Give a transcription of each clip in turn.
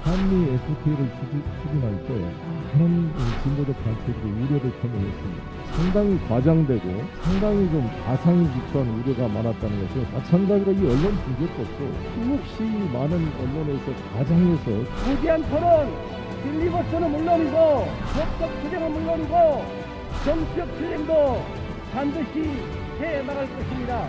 한미 FTA를 추진할 때 많은 진보적 단체들이 우려를 표명했습니다. 상당히 과장되고 상당히 좀 가상이 기초한 우려가 많았다는 것은 마찬가지로 이 언론 중재법도 수없이 많은 언론에서 과장해서 무제한 토론, 빌리버스터는 물론이고 법적 투쟁은 물론이고 정치적 투쟁도 반드시 해 나갈 것입니다.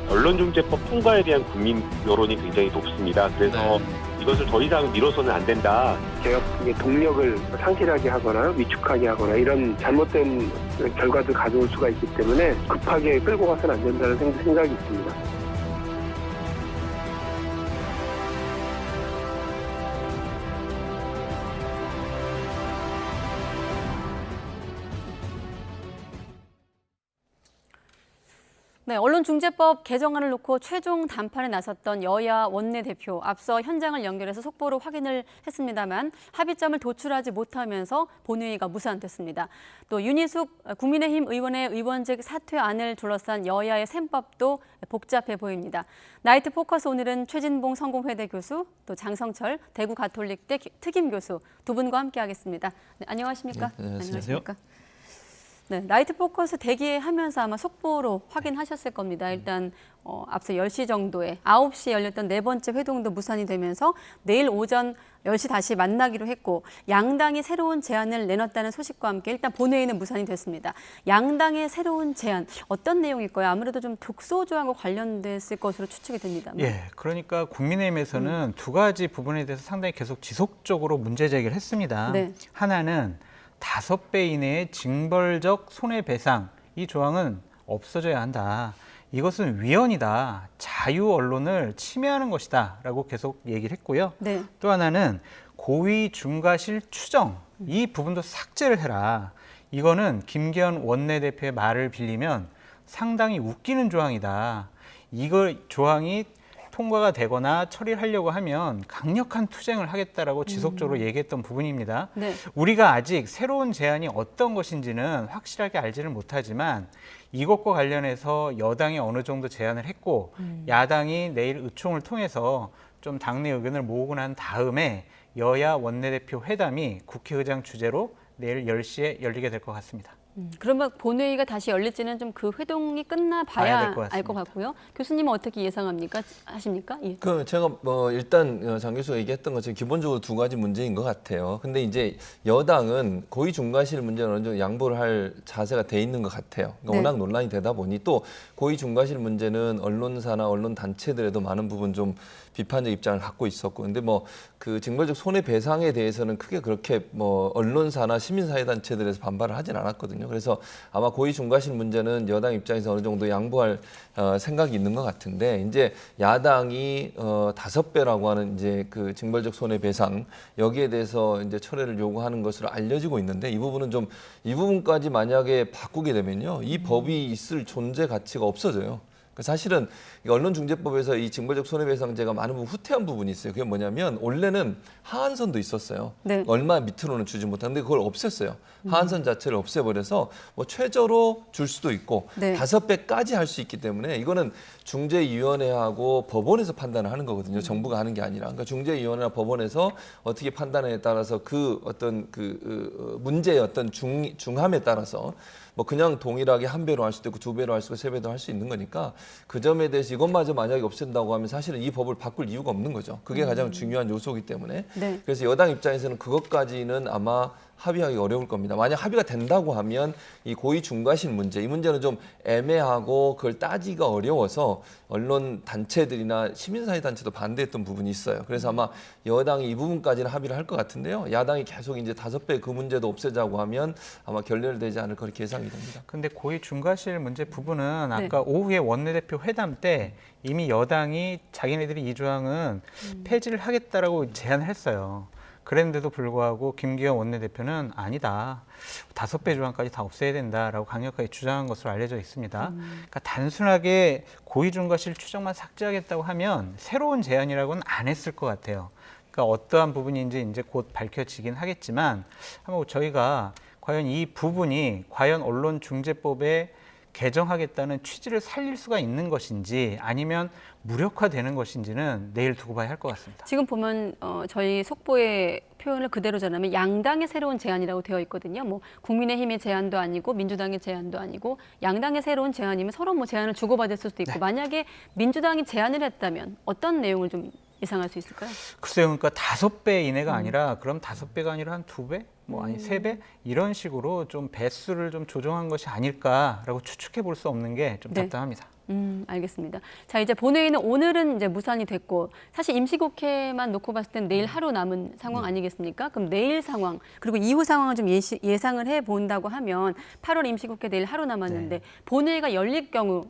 언론중재법 통과에 대한 국민 여론이 굉장히 높습니다. 그래서 이것을 더 이상 미뤄서는 안 된다. 개혁의 동력을 상실하게 하거나 위축하게 하거나 이런 잘못된 결과를 가져올 수가 있기 때문에 급하게 끌고 가서는 안 된다는 생각이 있습니다. 네, 언론중재법 개정안을 놓고 최종 담판에 나섰던 여야 원내대표, 앞서 현장을 연결해서 속보로 확인을 했습니다만 합의점을 도출하지 못하면서 본회의가 무산됐습니다. 또 윤희숙 국민의힘 의원의 의원직 사퇴안을 둘러싼 여야의 셈법도 복잡해 보입니다. 나이트 포커스 오늘은 최진봉 성공회대 교수, 또 장성철 대구 가톨릭대 특임 교수 두 분과 함께하겠습니다. 네, 안녕하십니까? 네, 안녕하세요. 네, 나이트 포커스 대기하면서 아마 속보로 확인하셨을 겁니다. 일단 앞서 10시 정도에 9시에 열렸던 네 번째 회동도 무산이 되면서 내일 오전 10시 다시 만나기로 했고 양당이 새로운 제안을 내놨다는 소식과 함께 일단 본회의는 무산이 됐습니다. 양당의 새로운 제안 어떤 내용일까요? 아무래도 좀 독소조항과 관련됐을 것으로 추측이 됩니다. 예, 그러니까 국민의힘에서는 두 가지 부분에 대해서 상당히 계속 지속적으로 문제 제기를 했습니다. 네. 하나는 5배 이내의 징벌적 손해배상, 이 조항은 없어져야 한다. 이것은 위헌이다. 자유 언론을 침해하는 것이다. 라고 계속 얘기를 했고요. 네. 또 하나는 고의 중과실 추정, 이 부분도 삭제를 해라. 이거는 김기현 원내대표의 말을 빌리면 상당히 웃기는 조항이다. 이걸 조항이 통과가 되거나 처리를 하려고 하면 강력한 투쟁을 하겠다라고 지속적으로 얘기했던 부분입니다. 네. 우리가 아직 새로운 제안이 어떤 것인지는 확실하게 알지는 못하지만 이것과 관련해서 여당이 어느 정도 제안을 했고 야당이 내일 의총을 통해서 좀 당내 의견을 모으고 난 다음에 여야 원내대표 회담이 국회의장 주재로 내일 10시에 열리게 될 것 같습니다. 그러면 본회의가 다시 열릴지는 좀 그 회동이 끝나봐야 알 것 같고요. 교수님은 어떻게 예상합니까? 하십니까? 예. 제가 일단 장 교수가 얘기했던 것처럼 기본적으로 두 가지 문제인 것 같아요. 근데 이제 여당은 고의 중과실 문제는 어느 정도 양보를 할 자세가 돼 있는 것 같아요. 그러니까 네. 워낙 논란이 되다 보니 또 고의 중과실 문제는 언론사나 언론 단체들에도 많은 부분 좀 비판적 입장을 갖고 있었고, 근데 그 징벌적 손해배상에 대해서는 크게 그렇게 언론사나 시민사회단체들에서 반발을 하진 않았거든요. 그래서 아마 고의 중과실 문제는 여당 입장에서 어느 정도 양보할 생각이 있는 것 같은데, 이제 야당이 5배라고 하는 이제 그 징벌적 손해배상 여기에 대해서 이제 철회를 요구하는 것으로 알려지고 있는데, 이 부분까지 만약에 바꾸게 되면요, 이 법이 있을 존재 가치가 없어져요. 사실은 언론중재법에서 이 징벌적 손해배상제가 많은 부분 후퇴한 부분이 있어요. 그게 뭐냐면 원래는 하한선도 있었어요. 네. 얼마 밑으로는 주지 못하는데 그걸 없앴어요. 하한선 자체를 없애버려서 최저로 줄 수도 있고 네. 5배까지 할 수 있기 때문에 이거는 중재위원회하고 법원에서 판단을 하는 거거든요. 정부가 하는 게 아니라. 그러니까 중재위원회나 법원에서 어떻게 판단에 따라서 그 어떤 문제의 어떤 중함에 따라서 그냥 동일하게 1배로 할 수도 있고 2배로 할 수 있고 3배도 할 수 있는 거니까 그 점에 대해서 이것마저 만약에 없앤다고 하면 사실은 이 법을 바꿀 이유가 없는 거죠. 그게 가장 중요한 요소이기 때문에. 네. 그래서 여당 입장에서는 그것까지는 아마 합의하기 어려울 겁니다. 만약 합의가 된다고 하면 이 고의 중과실 문제, 이 문제는 좀 애매하고 그걸 따지기가 어려워서 언론 단체들이나 시민사회 단체도 반대했던 부분이 있어요. 그래서 아마 여당이 이 부분까지는 합의를 할 것 같은데요. 야당이 계속 이제 5배 그 문제도 없애자고 하면 아마 결렬되지 않을 그렇게 예상이 됩니다. 근데 고의 중과실 문제 부분은 아까 오후에 원내대표 회담 때 이미 여당이 자기네들이 이 조항은 폐지를 하겠다라고 제안을 했어요. 그랬는데도 불구하고 김기현 원내대표는 아니다. 5배 조항까지 다 없애야 된다라고 강력하게 주장한 것으로 알려져 있습니다. 그러니까 단순하게 고의 중과실 추정만 삭제하겠다고 하면 새로운 제안이라고는 안 했을 것 같아요. 그러니까 어떠한 부분인지 이제 곧 밝혀지긴 하겠지만 한번 저희가 과연 이 부분이 과연 언론중재법에 개정하겠다는 취지를 살릴 수가 있는 것인지 아니면 무력화되는 것인지는 내일 두고 봐야 할 것 같습니다. 지금 보면 저희 속보의 표현을 그대로 전하면 양당의 새로운 제안이라고 되어 있거든요. 뭐 국민의힘의 제안도 아니고 민주당의 제안도 아니고 양당의 새로운 제안이면 서로 뭐 제안을 주고받을 수도 있고 네. 만약에 민주당이 제안을 했다면 어떤 내용을 좀 예상할 수 있을까요? 글쎄요, 그러니까 5배 이내가 아니라 그럼 5배가 아니라 한 2배? 뭐 아니 3배? 이런 식으로 좀 배수를 좀 조정한 것이 아닐까라고 추측해 볼 수 없는 게 좀 네. 답답합니다. 알겠습니다. 자, 이제 본회의는 오늘은 이제 무산이 됐고 사실 임시국회만 놓고 봤을 땐 내일 하루 남은 상황 아니겠습니까? 그럼 내일 상황 그리고 이후 상황을 좀 예상을 해 본다고 하면 8월 임시국회 내일 하루 남았는데 본회의가 열릴 경우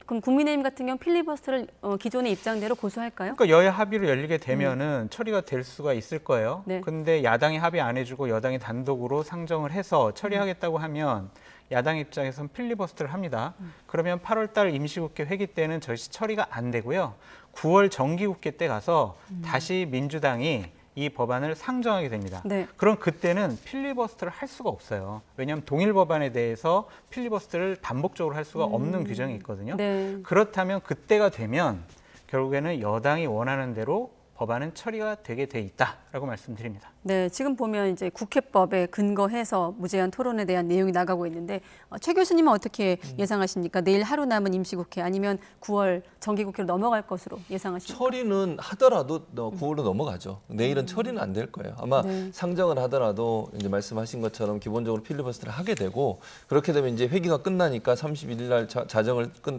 그럼 국민의힘 같은 경우 필리버스터를 기존의 입장대로 고수할까요? 그러니까 여야 합의로 열리게 되면은 처리가 될 수가 있을 거예요. 네. 근데 야당이 합의 안 해주고 여당이 단독으로 상정을 해서 처리하겠다고 하면 야당 입장에서는 필리버스터를 합니다. 그러면 8월 달 임시국회 회기 때는 절시 처리가 안 되고요. 9월 정기국회 때 가서 다시 민주당이 이 법안을 상정하게 됩니다. 네. 그럼 그때는 필리버스터를 할 수가 없어요. 왜냐하면 동일 법안에 대해서 필리버스터를 반복적으로 할 수가 없는 규정이 있거든요. 네. 그렇다면 그때가 되면 결국에는 여당이 원하는 대로 법안은 처리가 되게 돼 있다라고 말씀드립니다. 네, 지금 보면 이제 국회법에 근거해서 무제한 토론에 대한 내용이 나가고 있는데 최 교수님은 어떻게 예상하십니까? 내일 하루 남은 임시국회 아니면 9월 정기국회로 넘어갈 것으로 예상하십니까? 처리는 하더라도 9월로 넘어가죠. 내일은 처리는 안 될 거예요. 아마 네. 상정을 하더라도 이제 말씀하신 것처럼 기본적으로 필리버스터를 하게 되고 그렇게 되면 이제 회기가 끝나니까 31일 날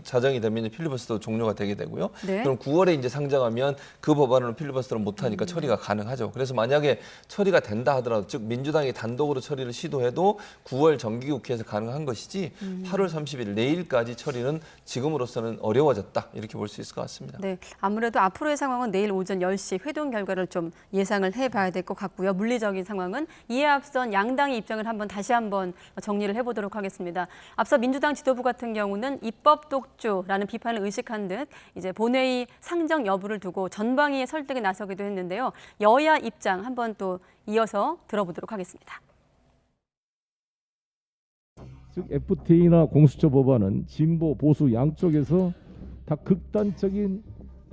자정이 되면 이제 필리버스터 종료가 되게 되고요. 네. 그럼 9월에 이제 상정하면 그 법안으로 필리버스터를 못 하니까 처리가 가능하죠. 그래서 만약에 처리가 된다 하더라도 즉 민주당이 단독으로 처리를 시도해도 9월 정기국회에서 가능한 것이지 8월 30일 내일까지 처리는 지금으로서는 어려워졌다 이렇게 볼 수 있을 것 같습니다. 네, 아무래도 앞으로의 상황은 내일 오전 10시 회동 결과를 좀 예상을 해봐야 될 것 같고요. 물리적인 상황은 이에 앞선 양당의 입장을 다시 한번 정리를 해보도록 하겠습니다. 앞서 민주당 지도부 같은 경우는 입법 독주라는 비판을 의식한 듯 이제 본회의 상정 여부를 두고 전방위의 설득에 나서기도 했는데요. 여야 입장 한번 또 이어서 들어보도록 하겠습니다. 즉 FTA나 공수처 법안은 진보 보수 양쪽에서 다 극단적인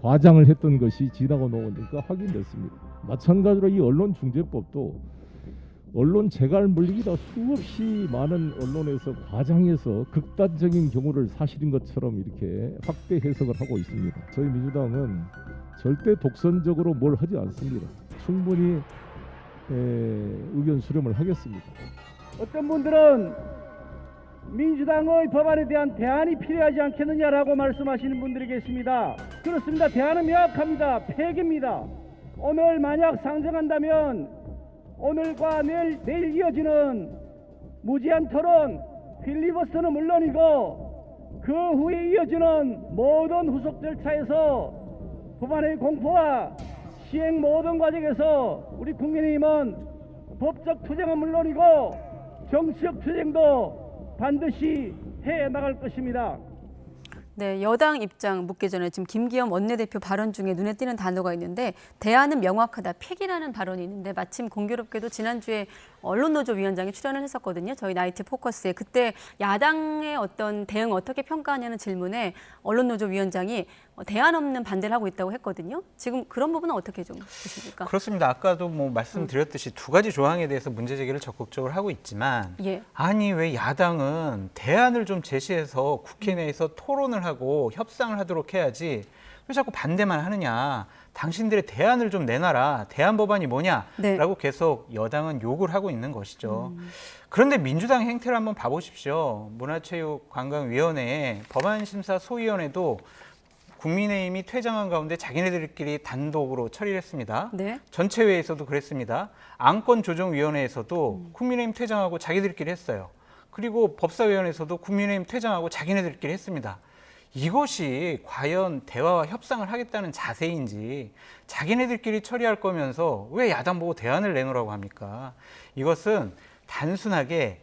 과장을 했던 것이 지나고 나오니까 확인됐습니다. 마찬가지로 이 언론중재법도 언론 재갈 물리기다 수없이 많은 언론에서 과장해서 극단적인 경우를 사실인 것처럼 이렇게 확대 해석을 하고 있습니다. 저희 민주당은 절대 독선적으로 뭘 하지 않습니다. 충분히 의견 수렴을 하겠습니다. 어떤 분들은 민주당의 법안에 대한 대안이 필요하지 않겠느냐라고 말씀하시는 분들이 계십니다. 그렇습니다. 대안은 명확합니다. 폐기입니다. 오늘 만약 상정한다면 오늘과 내일 이어지는 무제한 토론, 필리버스터는 물론이고 그 후에 이어지는 모든 후속 절차에서 법안의 공포와 시행 모든 과정에서 우리 국민의힘은 법적 투쟁은 물론이고 정치적 투쟁도 반드시 해 나갈 것입니다. 네, 여당 입장 묻기 전에 지금 김기현 원내대표 발언 중에 눈에 띄는 단어가 있는데 대안은 명확하다, 폐기라는 발언이 있는데 마침 공교롭게도 지난주에 언론노조 위원장이 출연을 했었거든요. 저희 나이트 포커스에 그때 야당의 어떤 대응 어떻게 평가하냐는 질문에 언론노조 위원장이 대안 없는 반대를 하고 있다고 했거든요. 지금 그런 부분은 어떻게 좀 보십니까? 그렇습니다. 아까도 뭐 말씀드렸듯이 두 가지 조항에 대해서 문제 제기를 적극적으로 하고 있지만 예. 아니 왜 야당은 대안을 좀 제시해서 국회 내에서 토론을 하고 협상을 하도록 해야지 왜 자꾸 반대만 하느냐. 당신들의 대안을 좀 내놔라. 대안 법안이 뭐냐라고 네. 계속 여당은 욕을 하고 있는 것이죠. 그런데 민주당 행태를 한번 봐보십시오. 문화체육관광위원회의 법안심사소위원회도 국민의힘이 퇴장한 가운데 자기네들끼리 단독으로 처리를 했습니다. 네. 전체회에서도 그랬습니다. 안건조정위원회에서도 국민의힘 퇴장하고 자기들끼리 했어요. 그리고 법사위원회에서도 국민의힘 퇴장하고 자기네들끼리 했습니다. 이것이 과연 대화와 협상을 하겠다는 자세인지 자기네들끼리 처리할 거면서 왜 야당 보고 대안을 내놓으라고 합니까? 이것은 단순하게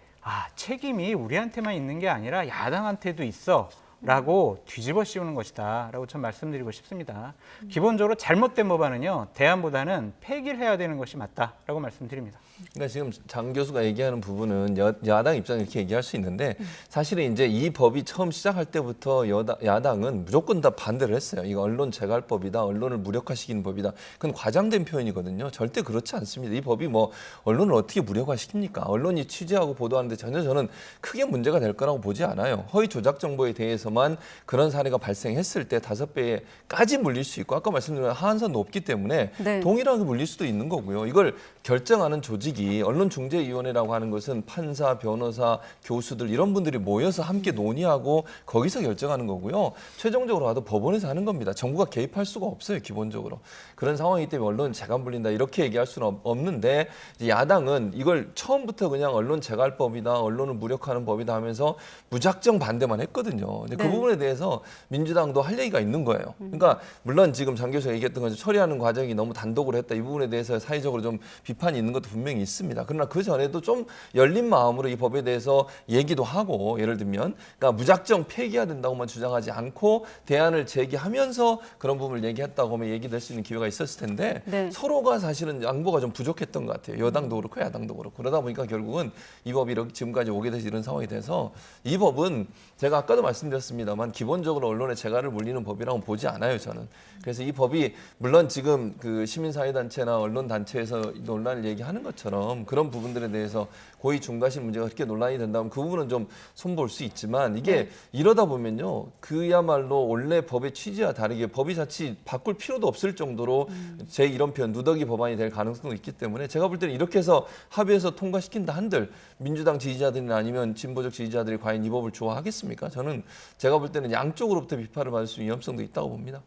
책임이 우리한테만 있는 게 아니라 야당한테도 있어. 라고 뒤집어 씌우는 것이다 라고 전 말씀드리고 싶습니다. 기본적으로 잘못된 법안은요, 대안보다는 폐기를 해야 되는 것이 맞다라고 말씀드립니다. 그러니까 지금 장 교수가 얘기하는 부분은 야당 입장에 이렇게 얘기할 수 있는데, 사실은 이제 이 법이 처음 시작할 때부터 야당은 무조건 다 반대를 했어요. 이거 언론 재갈법이다, 언론을 무력화시키는 법이다. 그건 과장된 표현이거든요. 절대 그렇지 않습니다. 이 법이 뭐 언론을 어떻게 무력화시킵니까? 언론이 취재하고 보도하는데 전혀 저는 크게 문제가 될 거라고 보지 않아요. 허위 조작 정보에 대해서만 그런 사례가 발생했을 때 5배까지 물릴 수 있고, 아까 말씀드린 하한선 높기 때문에 네. 동일하게 물릴 수도 있는 거고요. 이걸 결정하는 조직이 언론중재위원회라고 하는 것은 판사, 변호사, 교수들 이런 분들이 모여서 함께 논의하고 거기서 결정하는 거고요. 최종적으로 와도 법원에서 하는 겁니다. 정부가 개입할 수가 없어요, 기본적으로. 그런 상황이기 때문에 언론 재간 불린다 이렇게 얘기할 수는 없는데, 이제 야당은 이걸 처음부터 그냥 언론 재갈법이다, 언론을 무력화하는 법이다 하면서 무작정 반대만 했거든요. 근데 그 네. 부분에 대해서 민주당도 할 얘기가 있는 거예요. 그러니까 물론 지금 장 교수가 얘기했던 것처럼 처리하는 과정이 너무 단독으로 했다, 이 부분에 대해서 사회적으로 좀 비판이 있는 것도 분명히 있습니다. 그러나 그 전에도 좀 열린 마음으로 이 법에 대해서 얘기도 하고, 예를 들면 그러니까 무작정 폐기해야 된다고만 주장하지 않고 대안을 제기하면서 그런 부분을 얘기했다고 하면 얘기될 수 있는 기회가 있었을 텐데, 네. 서로가 사실은 양보가 좀 부족했던 것 같아요. 여당도 그렇고 야당도 그렇고. 그러다 보니까 결국은 이 법이 이렇게 지금까지 오게 돼서 이런 상황이 돼서, 이 법은 제가 아까도 말씀드렸습니다만 기본적으로 언론의 재갈을 물리는 법이라고 보지 않아요, 저는. 그래서 이 법이 물론 지금 그 시민사회단체나 언론단체에서 논란을 얘기하는 것처럼 그런 부분들에 대해서 고의 중과실 문제가 그렇게 논란이 된다면 그 부분은 좀 손볼 수 있지만, 이게 이러다 보면요, 그야말로 원래 법의 취지와 다르게 법이 자칫 바꿀 필요도 없을 정도로 제 이런 표현 누더기 법안이 될 가능성도 있기 때문에, 제가 볼 때는 이렇게 해서 합의해서 통과시킨다 한들 민주당 지지자들이나 아니면 진보적 지지자들이 과연 이 법을 좋아하겠습니까? 저는 제가 볼 때는 양쪽으로부터 비판을 받을 수 있는 위험성도 있다고 봅니다.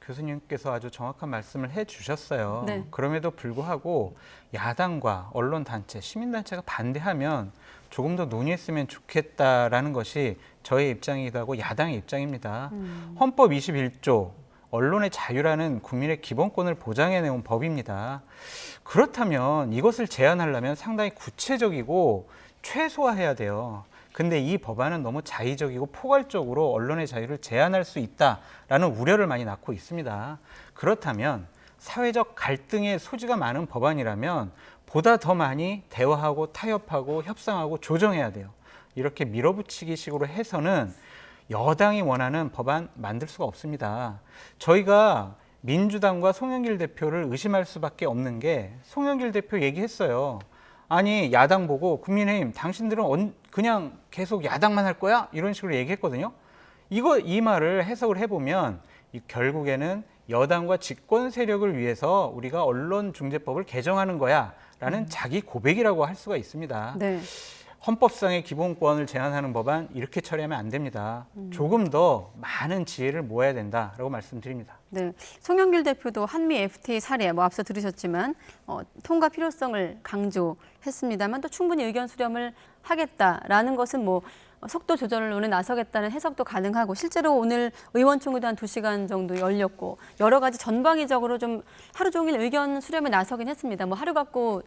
교수님께서 아주 정확한 말씀을 해주셨어요. 네. 그럼에도 불구하고 야당과 언론단체, 시민단체가 반대하면 조금 더 논의했으면 좋겠다라는 것이 저의 입장이기도 하고 야당의 입장입니다. 헌법 21조 언론의 자유라는 국민의 기본권을 보장해내온 법입니다. 그렇다면 이것을 제한하려면 상당히 구체적이고 최소화해야 돼요. 근데 이 법안은 너무 자의적이고 포괄적으로 언론의 자유를 제한할 수 있다라는 우려를 많이 낳고 있습니다. 그렇다면 사회적 갈등의 소지가 많은 법안이라면 보다 더 많이 대화하고 타협하고 협상하고 조정해야 돼요. 이렇게 밀어붙이기 식으로 해서는 여당이 원하는 법안 만들 수가 없습니다. 저희가 민주당과 송영길 대표를 의심할 수밖에 없는 게, 송영길 대표 얘기했어요. 아니 야당 보고 국민의힘 당신들은 그냥 계속 야당만 할 거야? 이런 식으로 얘기했거든요. 이 말을 해석을 해보면 결국에는 여당과 집권 세력을 위해서 우리가 언론중재법을 개정하는 거야 라는 자기 고백이라고 할 수가 있습니다. 네. 헌법상의 기본권을 제한하는 법안 이렇게 처리하면 안 됩니다. 조금 더 많은 지혜를 모아야 된다라고 말씀드립니다. 네, 송영길 대표도 한미 FTA 사례 앞서 들으셨지만 통과 필요성을 강조했습니다만 또 충분히 의견 수렴을 하겠다라는 것은 속도 조절론에 나서겠다는 해석도 가능하고, 실제로 오늘 의원총회도 한 2시간 정도 열렸고 여러 가지 전방위적으로 좀 하루 종일 의견 수렴에 나서긴 했습니다. 하루 갖고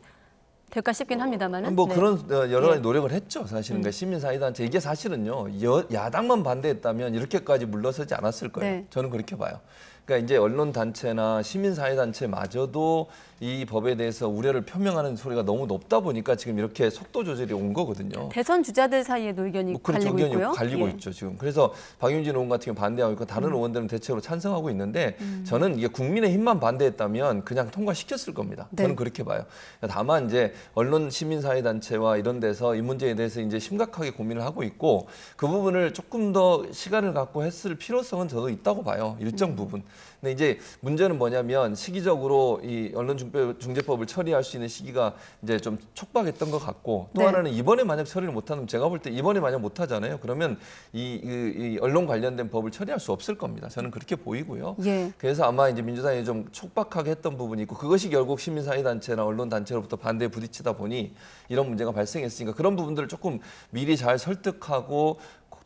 될까 싶긴 합니다만은. 네. 그런 여러 가지 노력을 했죠, 사실은. 그러니까 시민사회단체, 이게 사실은요, 야당만 반대했다면 이렇게까지 물러서지 않았을 거예요. 네. 저는 그렇게 봐요. 그러니까 이제 언론단체나 시민사회단체마저도 이 법에 대해서 우려를 표명하는 소리가 너무 높다 보니까 지금 이렇게 속도 조절이 온 거거든요. 대선 주자들 사이에도 의견이 그렇죠, 갈리고 있고요. 갈리고 예. 있죠, 지금. 그래서 박용진 의원 같은 경우 반대하고 있고 다른 의원들은 대체로 찬성하고 있는데, 저는 이게 국민의힘만 반대했다면 그냥 통과시켰을 겁니다. 네. 저는 그렇게 봐요. 다만 이제 언론 시민사회단체와 이런 데서 이 문제에 대해서 이제 심각하게 고민을 하고 있고, 그 부분을 조금 더 시간을 갖고 했을 필요성은 저도 있다고 봐요, 일정 부분. 근데 이제 문제는 뭐냐면, 시기적으로 이 언론중재법을 처리할 수 있는 시기가 이제 좀 촉박했던 것 같고, 또 네. 하나는 이번에 만약 처리를 못하면, 제가 볼 때 이번에 만약 못하잖아요. 그러면 이 언론 관련된 법을 처리할 수 없을 겁니다. 저는 그렇게 보이고요. 예. 그래서 아마 이제 민주당이 좀 촉박하게 했던 부분이 있고, 그것이 결국 시민사회단체나 언론단체로부터 반대에 부딪히다 보니 이런 문제가 발생했으니까, 그런 부분들을 조금 미리 잘 설득하고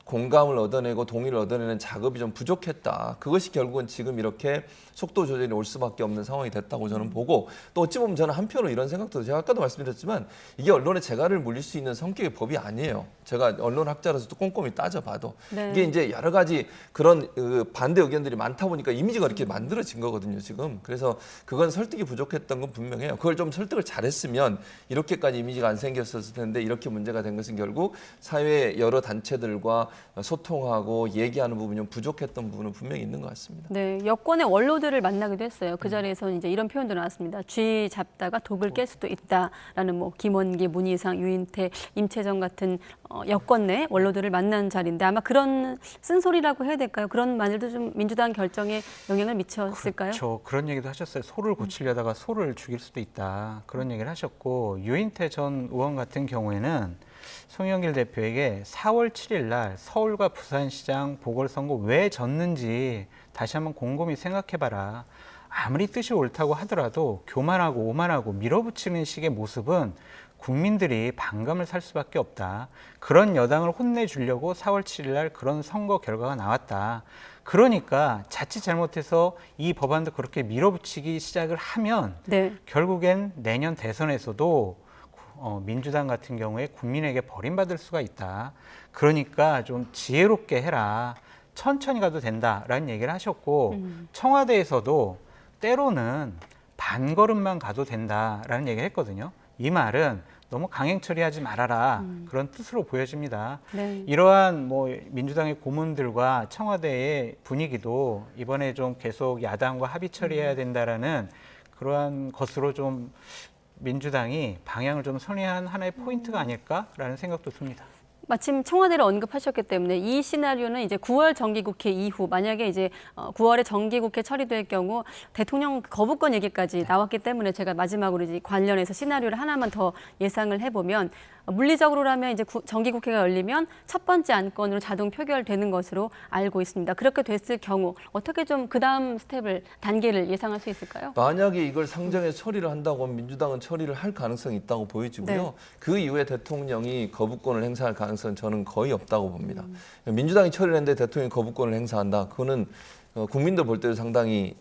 공감을 얻어내고 동의를 얻어내는 작업이 좀 부족했다. 그것이 결국은 지금 이렇게 속도 조절이 올 수밖에 없는 상황이 됐다고 저는 보고, 또 어찌 보면 저는 한편으로 이런 생각도, 제가 아까도 말씀드렸지만 이게 언론의 재갈을 물릴 수 있는 성격의 법이 아니에요. 제가 언론학자로서 또 꼼꼼히 따져봐도 네. 이게 이제 여러 가지 그런 반대 의견들이 많다 보니까 이미지가 이렇게 만들어진 거거든요, 지금. 그래서 그건 설득이 부족했던 건 분명해요. 그걸 좀 설득을 잘했으면 이렇게까지 이미지가 안 생겼었을 텐데, 이렇게 문제가 된 것은 결국 사회 여러 단체들과 소통하고 얘기하는 부분이 좀 부족했던 부분은 분명히 있는 것 같습니다. 네, 여권의 원로들을 만나기도 했어요. 그 자리에서 이제 이런 표현도 나왔습니다. 쥐 잡다가 독을 깰 수도 있다라는 뭐 김원기, 문희상, 유인태, 임채정 같은 여권 내 원로들을 만난 자리인데, 아마 그런 쓴소리라고 해야 될까요? 그런 말들도 좀 민주당 결정에 영향을 미쳤을까요? 그렇죠. 그런 얘기도 하셨어요. 소를 고치려다가 소를 죽일 수도 있다. 그런 얘기를 하셨고, 유인태 전 의원 같은 경우에는 송영길 대표에게 4월 7일 날 서울과 부산시장 보궐선거 왜 졌는지 다시 한번 곰곰이 생각해봐라. 아무리 뜻이 옳다고 하더라도 교만하고 오만하고 밀어붙이는 식의 모습은 국민들이 반감을 살 수밖에 없다. 그런 여당을 혼내주려고 4월 7일 날 그런 선거 결과가 나왔다. 그러니까 자칫 잘못해서 이 법안도 그렇게 밀어붙이기 시작을 하면 네. 결국엔 내년 대선에서도 민주당 같은 경우에 국민에게 버림받을 수가 있다. 그러니까 좀 지혜롭게 해라. 천천히 가도 된다라는 얘기를 하셨고, 청와대에서도 때로는 반걸음만 가도 된다라는 얘기를 했거든요. 이 말은 너무 강행 처리하지 말아라. 그런 뜻으로 보여집니다. 네. 이러한 뭐 민주당의 고문들과 청와대의 분위기도 이번에 좀 계속 야당과 합의 처리해야 된다라는 그러한 것으로 좀 민주당이 방향을 좀 선회한 하나의 포인트가 아닐까라는 생각도 듭니다. 마침 청와대를 언급하셨기 때문에 이 시나리오는 이제 9월 정기국회 이후, 만약에 이제 9월에 정기국회 처리될 경우 대통령 거부권 얘기까지 나왔기 때문에 제가 마지막으로 이제 관련해서 시나리오를 하나만 더 예상을 해보면, 물리적으로라면 이제 정기국회가 열리면 첫 번째 안건으로 자동 표결되는 것으로 알고 있습니다. 그렇게 됐을 경우 어떻게 좀 그 다음 단계를 예상할 수 있을까요? 만약에 이걸 상정해서 처리를 한다고 하면 민주당은 처리를 할 가능성이 있다고 보여지고요. 네. 그 이후에 대통령이 거부권을 행사할 가능성은 저는 거의 없다고 봅니다. 민주당이 처리를 했는데 대통령이 거부권을 행사한다. 그거는 국민들 볼 때도 상당히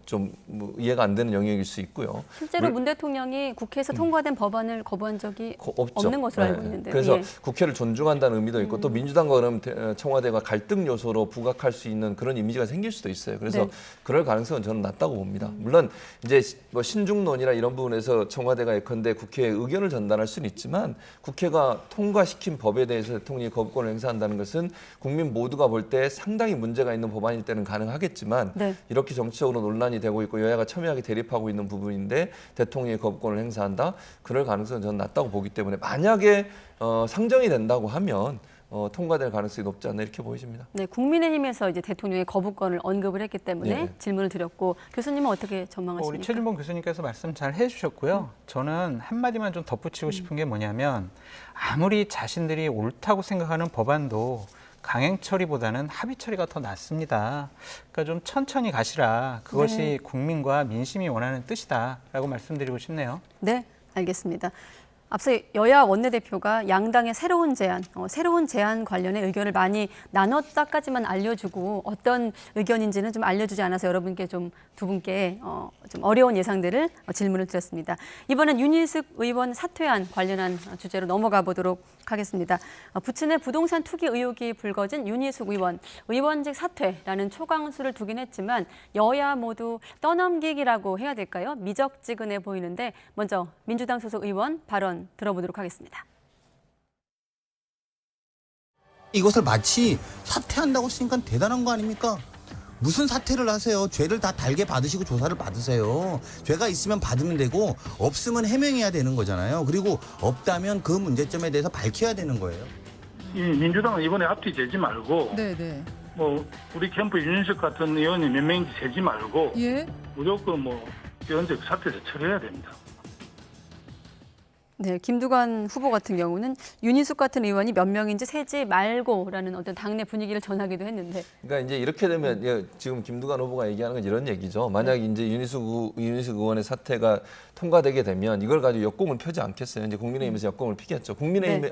좀 이해가 안 되는 영역일 수 있고요. 실제로 문 대통령이 국회에서 통과된 법안을 거부한 적이 없죠. 없는 것으로 알고 있는데요. 그래서 예. 국회를 존중한다는 의미도 있고, 또 민주당과 그럼 청와대가 갈등 요소로 부각할 수 있는 그런 이미지가 생길 수도 있어요. 그래서 네. 그럴 가능성은 저는 낮다고 봅니다. 물론 이제 뭐 신중론이나 이런 부분에서 청와대가 예컨대 국회에 의견을 전달할 수는 있지만, 국회가 통과시킨 법에 대해서 대통령이 거부권을 행사한다는 것은 국민 모두가 볼 때 상당히 문제가 있는 법안일 때는 가능하겠지만, 네. 이렇게 정치적으로 논란이 되고 있고 여야가 첨예하게 대립하고 있는 부분인데 대통령이 거부권을 행사한다? 그럴 가능성은 저는 낮다고 보기 때문에, 만약에 상정이 된다고 하면 통과될 가능성이 높지 않나 이렇게 보여집니다. 네, 국민의힘에서 이제 대통령의 거부권을 언급을 했기 때문에 네. 질문을 드렸고, 교수님은 어떻게 우리 전망하십니까? 최준봉 교수님께서 말씀 잘 해주셨고요. 저는 한마디만 좀 덧붙이고 싶은 게 뭐냐면, 아무리 자신들이 옳다고 생각하는 법안도 강행 처리보다는 합의 처리가 더 낫습니다. 그러니까 좀 천천히 가시라. 그것이 네. 국민과 민심이 원하는 뜻이다라고 말씀드리고 싶네요. 네, 알겠습니다. 앞서 여야 원내대표가 양당의 새로운 제안 관련해 의견을 많이 나눴다까지만 알려주고, 어떤 의견인지는 좀 알려주지 않아서 여러분께 두 분께 좀 어려운 예상들을 질문을 드렸습니다. 이번엔 윤희숙 의원 사퇴안 관련한 주제로 넘어가 보도록 하겠습니다. 부친의 부동산 투기 의혹이 불거진 윤희숙 의원직 사퇴라는 초강수를 두긴 했지만 여야 모두 떠넘기기라고 해야 될까요? 미적지근해 보이는데, 먼저 민주당 소속 의원 발언 들어보도록 하겠습니다. 이것을 마치 사퇴한다고 쓰니까 대단한 거 아닙니까? 무슨 사퇴를 하세요? 죄를 다 달게 받으시고 조사를 받으세요. 죄가 있으면 받으면 되고, 없으면 해명해야 되는 거잖아요. 그리고 없다면 그 문제점에 대해서 밝혀야 되는 거예요. 이 민주당은 이번에 앞뒤 재지 말고, 네네. 뭐 우리 캠프 윤희숙 같은 의원이 몇 명인지 재지 말고, 예. 무조건 뭐 의원직 사퇴해서 처리해야 됩니다. 네, 김두관 후보 같은 경우는 윤희숙 같은 의원이 몇 명인지 세지 말고라는 어떤 당내 분위기를 전하기도 했는데. 그러니까 이제 이렇게 되면 지금 김두관 후보가 얘기하는 건 이런 얘기죠. 만약 이제 윤희숙 의원의 사태가 통과되게 되면 이걸 가지고 역공을 펴지 않겠어요. 이제 국민의힘에서 역공을 피겠죠. 국민의힘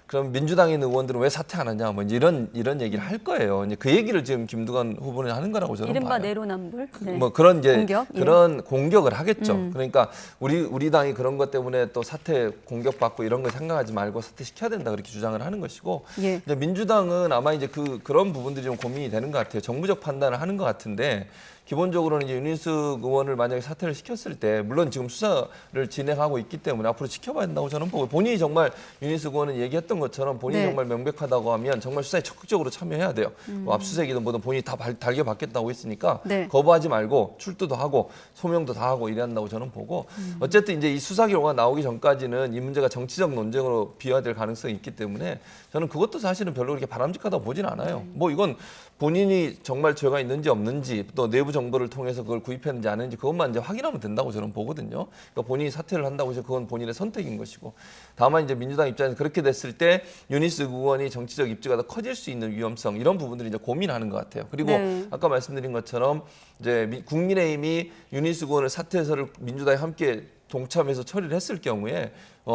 그럼 민주당에 있는 의원들은 왜 사퇴 안 하냐, 뭐 이제 이런 얘기를 할 거예요. 이제 그 얘기를 지금 김두관 후보는 하는 거라고 저는 이른바 봐요. 내로남불. 네. 뭐 그런 이제 공격? 그런 공격을 하겠죠. 그러니까 우리 당이 그런 것 때문에 또 사퇴 공격받고 이런 거 생각하지 말고 사퇴시켜야 된다 그렇게 주장을 하는 것이고, 예. 이제 민주당은 아마 이제 그런 부분들이 좀 고민이 되는 것 같아요. 정부적 판단을 하는 것 같은데. 기본적으로는 이제 윤희숙 의원을 만약에 사퇴를 시켰을 때, 물론 지금 수사를 진행하고 있기 때문에 앞으로 지켜봐야 된다고 저는 보고, 본인이 정말 윤희숙 의원은 얘기했던 것처럼 본인이 네. 정말 명백하다고 하면 정말 수사에 적극적으로 참여해야 돼요. 뭐 압수수색이든 뭐든 본인이 다 달겨받겠다고 했으니까 네. 거부하지 말고 출두도 하고 소명도 다 하고 이래야 한다고 저는 보고, 어쨌든 이제 이 수사 결과가 나오기 전까지는 이 문제가 정치적 논쟁으로 비화될 가능성이 있기 때문에 저는 그것도 사실은 별로 그렇게 바람직하다고 보진 않아요. 뭐 이건 본인이 정말 죄가 있는지 없는지, 또 내부 정보를 통해서 그걸 구입했는지 안 했는지 그것만 이제 확인하면 된다고 저는 보거든요. 그러니까 본인이 사퇴를 한다고 해서 그건 본인의 선택인 것이고, 다만 이제 민주당 입장에서 그렇게 됐을 때 윤희숙 의원이 정치적 입지가 더 커질 수 있는 위험성, 이런 부분들이 이제 고민하는 것 같아요. 그리고 네. 아까 말씀드린 것처럼 이제 국민의힘이 윤희숙 의원을 사퇴서를 민주당이 함께 동참해서 처리를 했을 경우에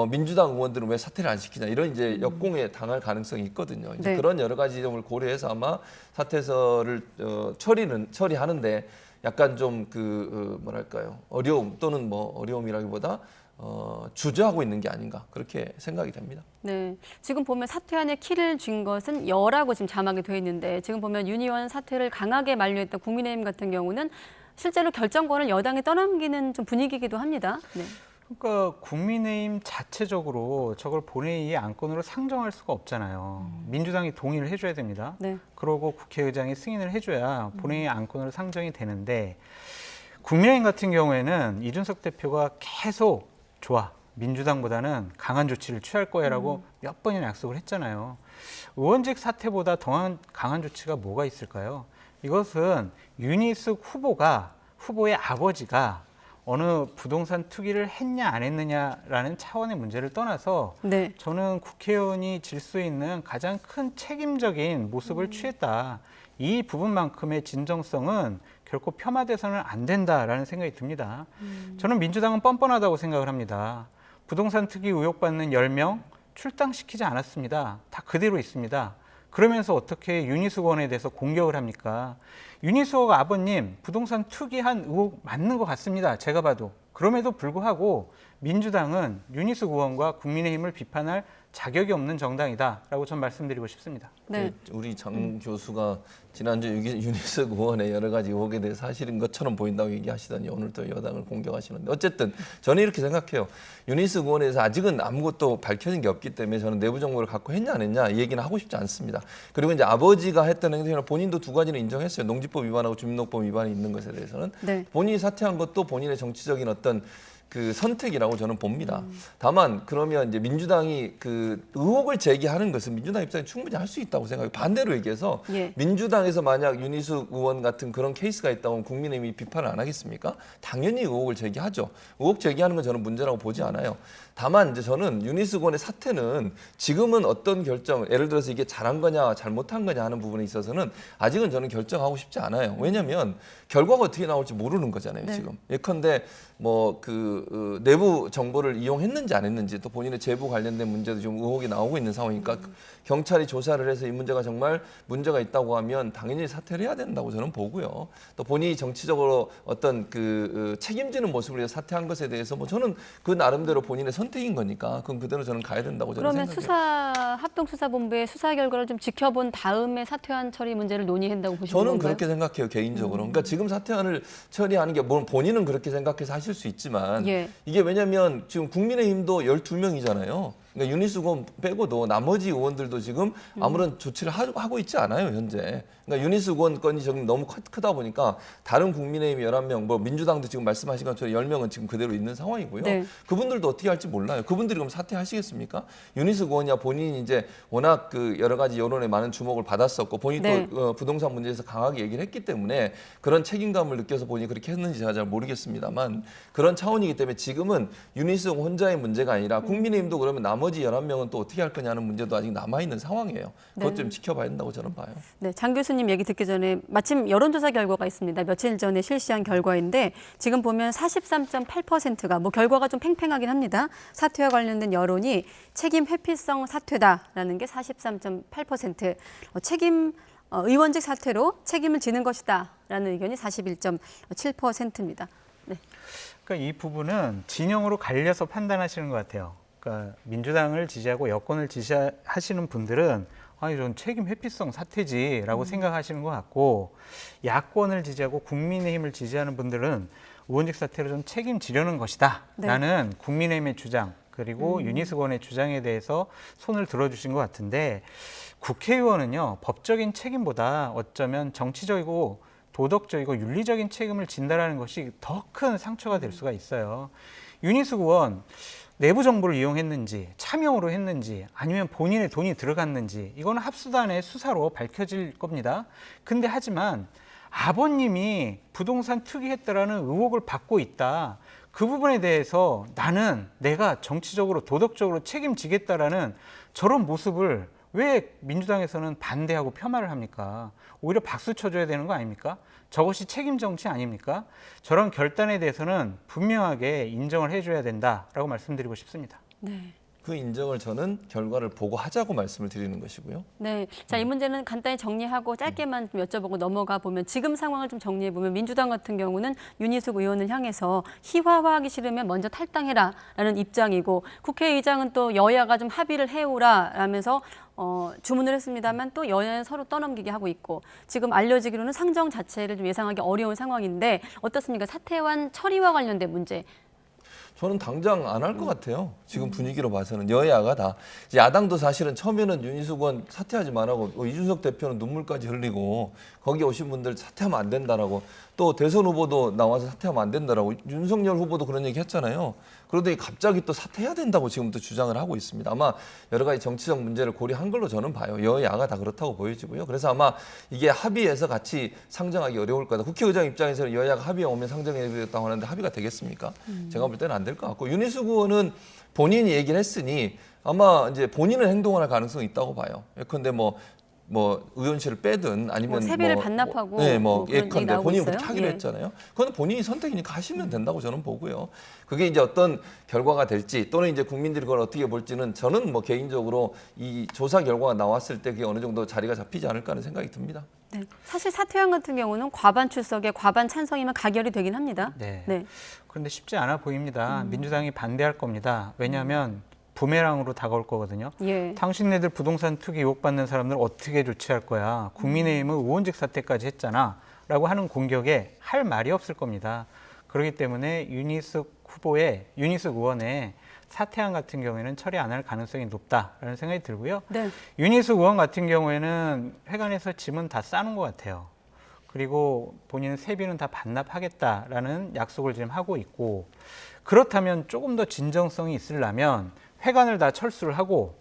민주당 의원들은 왜 사퇴를 안 시키냐, 이런 이제 역공에 당할 가능성이 있거든요. 이제 네. 그런 여러 가지 점을 고려해서 아마 사퇴서를 처리하는데 약간 좀 뭐랄까요, 어려움 또는 뭐 어려움이라기보다 주저하고 있는 게 아닌가, 그렇게 생각이 됩니다. 네, 지금 보면 사퇴안에 키를 쥔 것은 여라고 지금 자막이 되어 있는데, 지금 보면 윤 의원 사퇴를 강하게 만류했던 국민의힘 같은 경우는 실제로 결정권을 여당에 떠넘기는 좀 분위기이기도 합니다. 네. 그러니까 국민의힘 자체적으로 저걸 본회의 안건으로 상정할 수가 없잖아요. 민주당이 동의를 해줘야 됩니다. 네. 그러고 국회의장이 승인을 해줘야 본회의 안건으로 상정이 되는데, 국민의힘 같은 경우에는 이준석 대표가 계속 좋아, 민주당보다는 강한 조치를 취할 거야라고 몇 번이나 약속을 했잖아요. 의원직 사퇴보다 더 강한 조치가 뭐가 있을까요? 이것은 윤희숙 후보의 아버지가 어느 부동산 투기를 했냐 안 했느냐라는 차원의 문제를 떠나서 네. 저는 국회의원이 질 수 있는 가장 큰 책임적인 모습을 취했다. 이 부분만큼의 진정성은 결코 폄하돼서는 안 된다라는 생각이 듭니다. 저는 민주당은 뻔뻔하다고 생각을 합니다. 부동산 투기 의혹받는 10명 출당시키지 않았습니다. 다 그대로 있습니다. 그러면서 어떻게 윤희숙 의원에 대해서 공격을 합니까? 윤희숙 아버님 부동산 투기한 의혹 맞는 것 같습니다. 제가 봐도. 그럼에도 불구하고 민주당은 윤희숙 의원과 국민의힘을 비판할 자격이 없는 정당이다라고 전 말씀드리고 싶습니다. 네. 우리 장 교수가 지난주 윤희숙 의원의 여러 가지 의혹에 대해서 사실인 것처럼 보인다고 얘기하시더니 오늘 또 여당을 공격하시는데, 어쨌든 저는 이렇게 생각해요. 윤희숙 의원에 대해서 아직은 아무것도 밝혀진 게 없기 때문에 저는 내부 정보를 갖고 했냐 안 했냐 이 얘기는 하고 싶지 않습니다. 그리고 이제 아버지가 했던 행동이나 본인도 두 가지는 인정했어요. 농지법 위반하고 주민등록법 위반이 있는 것에 대해서는 네. 본인이 사퇴한 것도 본인의 정치적인 어떤 그 선택이라고 저는 봅니다. 다만 그러면 이제 민주당이 그 의혹을 제기하는 것은 민주당 입장에 충분히 할 수 있다고 생각해요. 반대로 얘기해서 예. 민주당에서 만약 윤희숙 의원 같은 그런 케이스가 있다면 국민의힘이 비판을 안 하겠습니까? 당연히 의혹을 제기하죠. 의혹 제기하는 건 저는 문제라고 보지 않아요. 다만 이제 저는 윤희숙 의원의 사퇴는 지금은 어떤 결정, 예를 들어서 이게 잘한 거냐 잘못한 거냐 하는 부분에 있어서는 아직은 저는 결정하고 싶지 않아요. 왜냐하면 결과가 어떻게 나올지 모르는 거잖아요. 네. 지금. 예컨대 뭐 내부 정보를 이용했는지 안 했는지, 또 본인의 제보 관련된 문제도 좀 의혹이 나오고 있는 상황이니까 경찰이 조사를 해서 이 문제가 정말 문제가 있다고 하면 당연히 사퇴를 해야 된다고 저는 보고요. 또 본인이 정치적으로 어떤 책임지는 모습을 위해 사퇴한 것에 대해서 뭐 저는 그 나름대로 본인의 선택인 거니까 그건 그대로 저는 가야 된다고 저는 그러면 생각해요. 합동수사본부의 수사 결과를 좀 지켜본 다음에 사퇴안 처리 문제를 논의한다고 보시는 저는 건가요? 그렇게 생각해요, 개인적으로. 그러니까 지금 사퇴안을 처리하는 게 물론 본인은 그렇게 생각해서 하실 수 있지만 예. 이게 왜냐하면 지금 국민의힘도 12명이잖아요. 그러니까 윤희숙 의원 빼고도 나머지 의원들도 지금 아무런 조치를 하고 있지 않아요, 현재. 그러니까 윤희숙 의원 건이 지금 너무 크다 보니까 다른 국민의힘 11명, 뭐 민주당도 지금 말씀하신 것처럼 10명은 지금 그대로 있는 상황이고요. 네. 그분들도 어떻게 할지 몰라요. 그분들이 그럼 사퇴하시겠습니까? 윤희숙 의원이야 본인이 이제 워낙 그 여러 가지 여론에 많은 주목을 받았었고 본인이 네. 또 부동산 문제에서 강하게 얘기를 했기 때문에 그런 책임감을 느껴서 본인이 그렇게 했는지 제가 잘 모르겠습니다만 그런 차원이기 때문에 지금은 윤희숙 혼자의 문제가 아니라 국민의힘도 그러면 나머지 11명은 또 어떻게 할 거냐는 문제도 아직 남아있는 상황이에요. 그것 네. 좀 지켜봐야 된다고 저는 봐요. 네, 장 교수님 얘기 듣기 전에 마침 여론조사 결과가 있습니다. 며칠 전에 실시한 결과인데 지금 보면 43.8%가 뭐 결과가 좀 팽팽하긴 합니다. 사퇴와 관련된 여론이 책임 회피성 사퇴다라는 게 43.8%, 의원직 사퇴로 책임을 지는 것이다라는 의견이 41.7%입니다. 네. 그러니까 이 부분은 진영으로 갈려서 판단하시는 것 같아요. 그러니까 민주당을 지지하고 여권을 지지하시는 분들은 아니 전 책임 회피성 사퇴지라고 생각하시는 것 같고 야권을 지지하고 국민의힘을 지지하는 분들은 의원직 사퇴로 좀 책임지려는 것이다 라는 네. 국민의힘의 주장 그리고 윤희숙 의원의 주장에 대해서 손을 들어주신 것 같은데 국회의원은요 법적인 책임보다 어쩌면 정치적이고 도덕적이고 윤리적인 책임을 진다라는 것이 더 큰 상처가 될 수가 있어요. 윤희숙 의원 내부 정보를 이용했는지 차명으로 했는지 아니면 본인의 돈이 들어갔는지 이거는 합수단의 수사로 밝혀질 겁니다. 근데 하지만 아버님이 부동산 투기했다라는 의혹을 받고 있다. 그 부분에 대해서 나는 내가 정치적으로 도덕적으로 책임지겠다라는 저런 모습을 왜 민주당에서는 반대하고 폄하를 합니까? 오히려 박수 쳐줘야 되는 거 아닙니까? 저것이 책임 정치 아닙니까? 저런 결단에 대해서는 분명하게 인정을 해줘야 된다라고 말씀드리고 싶습니다. 네. 그 인정을 저는 결과를 보고 하자고 말씀을 드리는 것이고요. 네, 자, 이 문제는 간단히 정리하고 짧게만 좀 여쭤보고 넘어가 보면 지금 상황을 좀 정리해 보면 민주당 같은 경우는 윤희숙 의원을 향해서 희화화하기 싫으면 먼저 탈당해라라는 입장이고 국회의장은 또 여야가 좀 합의를 해오라라면서 주문을 했습니다만 또 여야는 서로 떠넘기게 하고 있고 지금 알려지기로는 상정 자체를 좀 예상하기 어려운 상황인데 어떻습니까? 사퇴완 처리와 관련된 문제. 저는 당장 안 할 것 같아요. 지금 분위기로 봐서는 여야가 다. 야당도 사실은 처음에는 윤희숙 의원 사퇴하지 말라고 이준석 대표는 눈물까지 흘리고 거기 오신 분들 사퇴하면 안 된다라고 또 대선 후보도 나와서 사퇴하면 안 된다라고 윤석열 후보도 그런 얘기 했잖아요. 그러더니 갑자기 또 사퇴해야 된다고 지금부터 주장을 하고 있습니다. 아마 여러 가지 정치적 문제를 고려한 걸로 저는 봐요. 여야가 다 그렇다고 보여지고요. 그래서 아마 이게 합의해서 같이 상정하기 어려울 거다. 국회의장 입장에서는 여야가 합의에 오면 상정해야겠다고 하는데 합의가 되겠습니까? 제가 볼 때는 안 될 것 같고 윤희숙 의원은 본인이 얘기를 했으니 아마 이제 본인은 행동을 할 가능성이 있다고 봐요. 예컨대 뭐 의원실을 빼든 아니면 세비를 반납하고 예컨대 본인이 그렇게 하기로 예. 했잖아요. 그건 본인이 선택이니까 하시면 된다고 저는 보고요. 그게 이제 어떤 결과가 될지 또는 이제 국민들이 그걸 어떻게 볼지는 저는 뭐 개인적으로 이 조사 결과가 나왔을 때 그게 어느 정도 자리가 잡히지 않을까 하는 생각이 듭니다. 네. 사실 사퇴안 같은 경우는 과반 출석에 과반 찬성이면 가결이 되긴 합니다. 네. 네. 그런데 쉽지 않아 보입니다. 민주당이 반대할 겁니다. 왜냐하면 부메랑으로 다가올 거거든요. 예. 당신네들 부동산 투기 의혹받는 사람들 어떻게 조치할 거야. 국민의힘은 의원직 사퇴까지 했잖아. 라고 하는 공격에 할 말이 없을 겁니다. 그렇기 때문에 윤희숙 의원의 사퇴안 같은 경우에는 처리 안 할 가능성이 높다라는 생각이 들고요. 네. 윤희숙 의원 같은 경우에는 회관에서 짐은 다 싸는 것 같아요. 그리고 본인은 세비는 다 반납하겠다라는 약속을 지금 하고 있고 그렇다면 조금 더 진정성이 있으려면 회관을 다 철수를 하고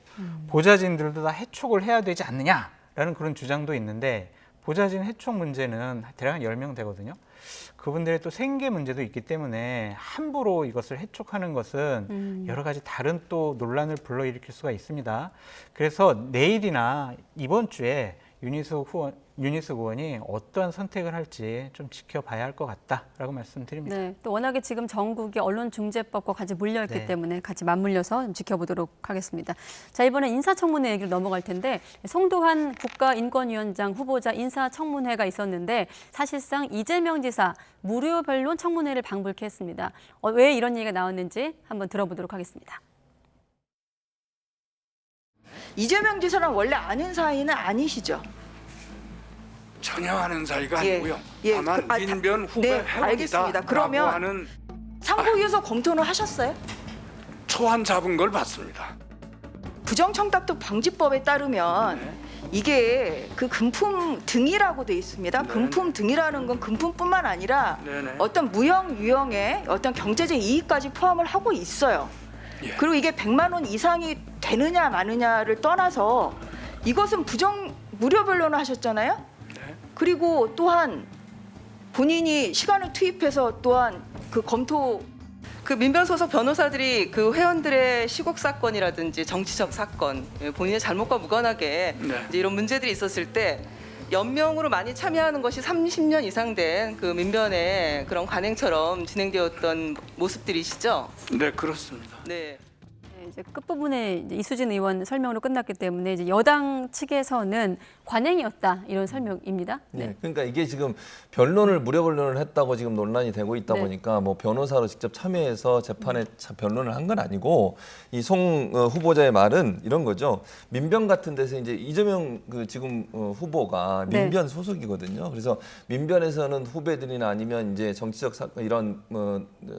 보좌진들도 다 해촉을 해야 되지 않느냐라는 그런 주장도 있는데 보좌진 해촉 문제는 대략 10명 되거든요. 그분들의 또 생계 문제도 있기 때문에 함부로 이것을 해촉하는 것은 여러 가지 다른 또 논란을 불러일으킬 수가 있습니다. 그래서 내일이나 이번 주에 윤희숙 의원이 어떠한 선택을 할지 좀 지켜봐야 할 것 같다라고 말씀드립니다. 네, 또 워낙에 지금 전국이 언론중재법과 같이 물려있기 네. 때문에 같이 맞물려서 좀 지켜보도록 하겠습니다. 자, 이번엔 인사청문회 얘기로 넘어갈 텐데 송도한 국가인권위원장 후보자 인사청문회가 있었는데 사실상 이재명 지사 무료 변론 청문회를 방불케 했습니다. 왜 이런 얘기가 나왔는지 한번 들어보도록 하겠습니다. 이재명 지사랑 원래 아는 사이는 아니시죠? 전혀 아는 사이가 아니고요. 예, 다만 민변 후배 네, 회원이다 알겠습니다. 그러면 하는 상고위에서 검토는 하셨어요? 초안 잡은 걸 봤습니다. 부정청탁도 방지법에 따르면 이게 그 금품 등이라고 돼 있습니다. 네. 금품 등이라는 건 금품뿐만 아니라 네네. 어떤 무형 유형의 어떤 경제적 이익까지 포함을 하고 있어요. 예. 그리고 이게 100만 원 이상이 되느냐 마느냐를 떠나서 이것은 무료 변론을 하셨잖아요. 네. 그리고 또한 본인이 시간을 투입해서 또한 그 검토 그 민변 소속 변호사들이 그 회원들의 시국 사건이라든지 정치적 사건, 본인의 잘못과 무관하게 네. 이제 이런 문제들이 있었을 때 연명으로 많이 참여하는 것이 30년 이상 된 그 민변의 그런 관행처럼 진행되었던 모습들이시죠? 네, 그렇습니다. 네. 네, 이제 끝부분에 이제 이수진 의원 설명으로 끝났기 때문에 이제 여당 측에서는 관행이었다 이런 설명입니다. 네. 그러니까 이게 지금 무료 변론을 했다고 지금 논란이 되고 있다 네. 보니까 뭐 변호사로 직접 참여해서 재판에 변론을 한 건 아니고 이 송 후보자의 말은 이런 거죠. 민변 같은 데서 이제 이재명 그 지금 후보가 민변 소속이거든요. 그래서 민변에서는 후배들이나 아니면 이제 정치적 이런